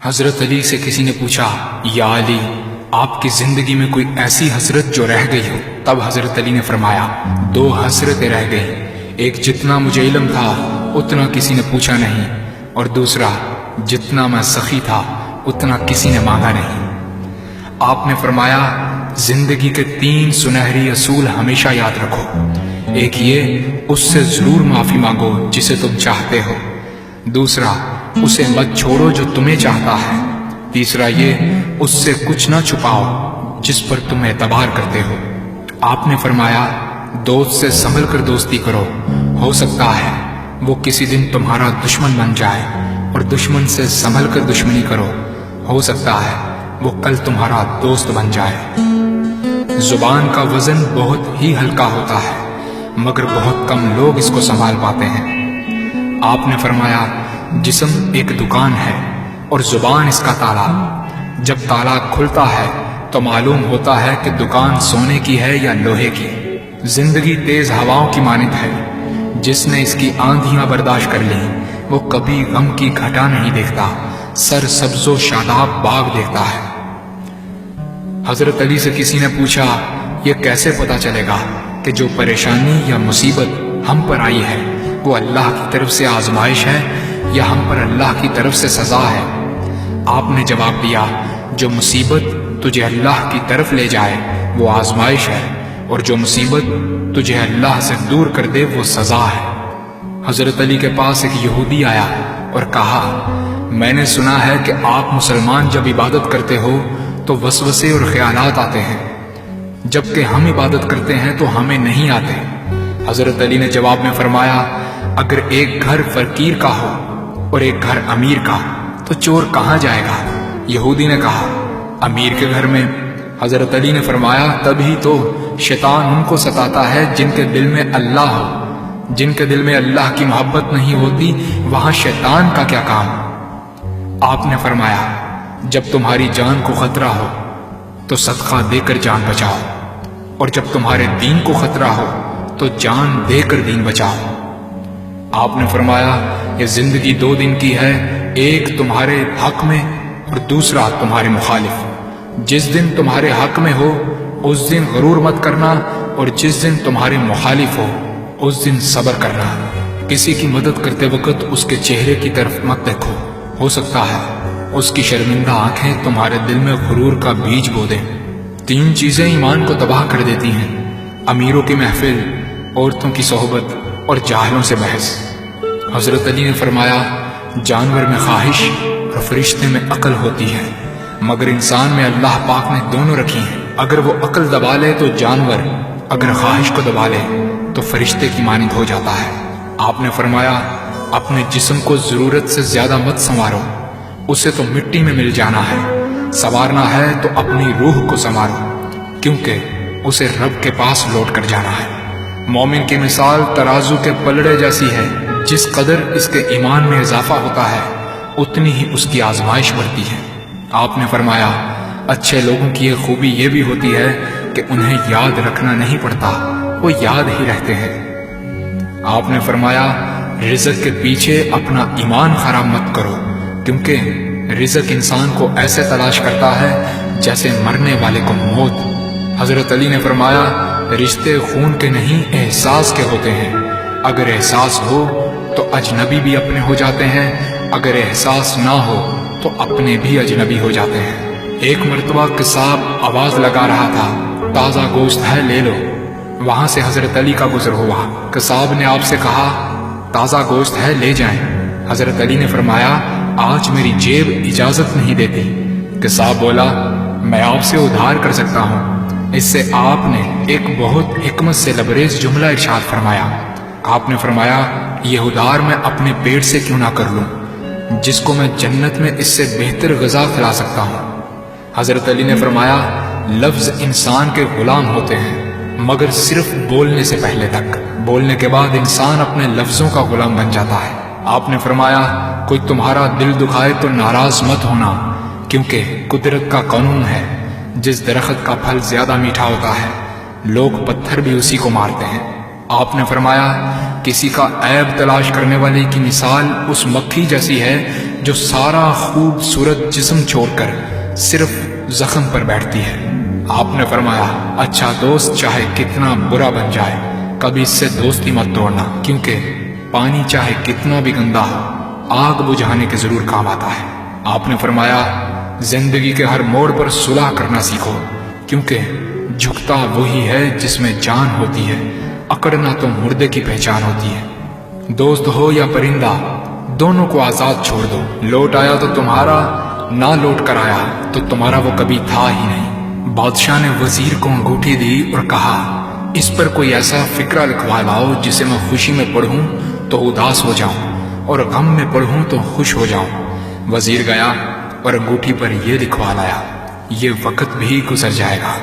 حضرت علی سے کسی نے پوچھا، یا علی، آپ کی زندگی میں کوئی ایسی حسرت جو رہ گئی ہو؟ تب حضرت علی نے فرمایا، 2 حسرتیں رہ گئیں، ایک جتنا مجھے علم تھا اتنا کسی نے پوچھا نہیں، اور دوسرا جتنا میں سخی تھا اتنا کسی نے مانگا نہیں۔ آپ نے فرمایا، زندگی کے 3 سنہری اصول ہمیشہ یاد رکھو۔ ایک یہ، اس سے ضرور معافی مانگو جسے تم چاہتے ہو۔ دوسرا، اسے مت چھوڑو جو تمہیں چاہتا ہے۔ تیسرا یہ، اس سے کچھ نہ چھپاؤ جس پر تم اعتبار کرتے ہو۔ آپ نے فرمایا، دوست سے سنبھل کر دوستی کرو، ہو سکتا ہے وہ کسی دن تمہارا دشمن بن جائے، اور دشمن سے سنبھل کر دشمنی کرو، ہو سکتا ہے وہ کل تمہارا دوست بن جائے۔ زبان کا وزن بہت ہی ہلکا ہوتا ہے، مگر بہت کم لوگ اس کو سنبھال پاتے ہیں۔ آپ نے فرمایا، جسم ایک دکان ہے اور زبان اس کا تالا۔ جب تالا کھلتا ہے تو معلوم ہوتا ہے کہ دکان سونے کی ہے یا لوہے کی۔ زندگی تیز ہواؤں کی مانند ہے، جس نے اس کی آندھیاں برداشت کر لی وہ کبھی غم کی گھٹا نہیں دیکھتا، سر سبز و شاداب باغ دیکھتا ہے۔ حضرت علی سے کسی نے پوچھا، یہ کیسے پتا چلے گا کہ جو پریشانی یا مصیبت ہم پر آئی ہے وہ اللہ کی طرف سے آزمائش ہے یا ہم پر اللہ کی طرف سے سزا ہے؟ آپ نے جواب دیا، جو مصیبت تجھے اللہ کی طرف لے جائے وہ آزمائش ہے، اور جو مصیبت تجھے اللہ سے دور کر دے وہ سزا ہے۔ حضرت علی کے پاس ایک یہودی آیا اور کہا، میں نے سنا ہے کہ آپ مسلمان جب عبادت کرتے ہو تو وسوسے اور خیالات آتے ہیں، جبکہ ہم عبادت کرتے ہیں تو ہمیں نہیں آتے۔ حضرت علی نے جواب میں فرمایا، اگر ایک گھر فقیر کا ہو اور ایک گھر امیر کا تو چور کہاں جائے گا؟ یہودی نے کہا، امیر کے گھر میں۔ حضرت علی نے فرمایا، تبھی تو شیطان ان کو ستاتا ہے جن کے دل میں اللہ ہو۔ جن کے دل میں اللہ کی محبت نہیں ہوتی وہاں شیطان کا کیا کام؟ آپ نے فرمایا، جب تمہاری جان کو خطرہ ہو تو صدقہ دے کر جان بچاؤ، اور جب تمہارے دین کو خطرہ ہو تو جان دے کر دین بچاؤ۔ آپ نے فرمایا، یہ زندگی 2 دن کی ہے، ایک تمہارے حق میں اور دوسرا تمہارے مخالف۔ جس دن تمہارے حق میں ہو اس دن غرور مت کرنا، اور جس دن تمہارے مخالف ہو اس دن صبر کرنا۔ کسی کی مدد کرتے وقت اس کے چہرے کی طرف مت دیکھو، ہو سکتا ہے اس کی شرمندہ آنکھیں تمہارے دل میں غرور کا بیج بو دیں۔ 3 چیزیں ایمان کو تباہ کر دیتی ہیں، امیروں کی محفل، عورتوں کی صحبت اور جاہلوں سے بحث۔ حضرت علی نے فرمایا، جانور میں خواہش اور فرشتے میں عقل ہوتی ہے، مگر انسان میں اللہ پاک نے دونوں رکھی ہیں۔ اگر وہ عقل دبا لے تو جانور، اگر خواہش کو دبا لے تو فرشتے کی مانند ہو جاتا ہے۔ آپ نے فرمایا، اپنے جسم کو ضرورت سے زیادہ مت سنوارو، اسے تو مٹی میں مل جانا ہے۔ سنوارنا ہے تو اپنی روح کو سنوارو، کیونکہ اسے رب کے پاس لوٹ کر جانا ہے۔ مومن کی مثال ترازو کے پلڑے جیسی ہے، جس قدر اس کے ایمان میں اضافہ ہوتا ہے اتنی ہی اس کی آزمائش بڑھتی ہے۔ آپ نے فرمایا، اچھے لوگوں کی ایک خوبی یہ بھی ہوتی ہے کہ انہیں یاد رکھنا نہیں پڑتا، وہ یاد ہی رہتے ہیں۔ آپ نے فرمایا، رزق کے پیچھے اپنا ایمان خراب مت کرو، کیونکہ رزق انسان کو ایسے تلاش کرتا ہے جیسے مرنے والے کو موت۔ حضرت علی نے فرمایا، رشتے خون کے نہیں احساس کے ہوتے ہیں، اگر احساس ہو تو اجنبی بھی اپنے ہو جاتے ہیں، اگر احساس نہ ہو تو اپنے بھی اجنبی ہو جاتے ہیں۔ ایک مرتبہ قصاب آواز لگا رہا تھا، تازہ گوشت ہے لے لو۔ وہاں سے حضرت علی کا گزر ہوا، قصاب نے آپ سے کہا، تازہ گوشت ہے لے جائیں۔ حضرت علی نے فرمایا، آج میری جیب اجازت نہیں دیتی۔ قصاب بولا، میں آپ سے ادھار کر سکتا ہوں۔ اس سے آپ نے ایک بہت حکمت سے لبریز جملہ ارشاد فرمایا۔ آپ نے فرمایا، یہ ادھار میں اپنے پیٹ سے کیوں نہ کر لوں، جس کو میں جنت میں اس سے بہتر غذا کھلا سکتا ہوں۔ حضرت علی نے فرمایا، لفظ انسان کے غلام ہوتے ہیں مگر صرف بولنے سے پہلے تک، بولنے کے بعد انسان اپنے لفظوں کا غلام بن جاتا ہے۔ آپ نے فرمایا، کوئی تمہارا دل دکھائے تو ناراض مت ہونا، کیونکہ قدرت کا قانون ہے، جس درخت کا پھل زیادہ میٹھا ہوتا ہے لوگ پتھر بھی اسی کو مارتے ہیں۔ آپ نے فرمایا، کسی کا عیب تلاش کرنے والے کی مثال اس مکھی جیسی ہے جو سارا خوبصورت جسم چھوڑ کر صرف زخم پر بیٹھتی ہے۔ آپ نے فرمایا اچھا دوست چاہے کتنا برا بن جائے کبھی اس سے دوستی مت توڑنا، کیونکہ پانی چاہے کتنا بھی گندا ہو آگ بجھانے کے ضرور کام آتا ہے۔ آپ نے فرمایا زندگی کے ہر موڑ پر صلح کرنا سیکھو، کیونکہ جھکتا وہی ہے جس میں جان ہوتی ہے، اکڑنا تو مردے کی پہچان ہوتی ہے۔ دوست ہو یا پرندہ دونوں کو آزاد چھوڑ دو، لوٹ آیا تو تمہارا، نہ لوٹ کر آیا تو تمہارا وہ کبھی تھا ہی نہیں۔ بادشاہ نے وزیر کو انگوٹھی دی اور کہا اس پر کوئی ایسا فقرہ لکھوا لاؤ جسے میں خوشی میں پڑھوں تو اداس ہو جاؤں اور غم میں پڑھوں تو خوش ہو جاؤں۔ وزیر گیا اور انگوٹھی پر یہ لکھوا لایا یہ وقت بھی گزر جائے گا۔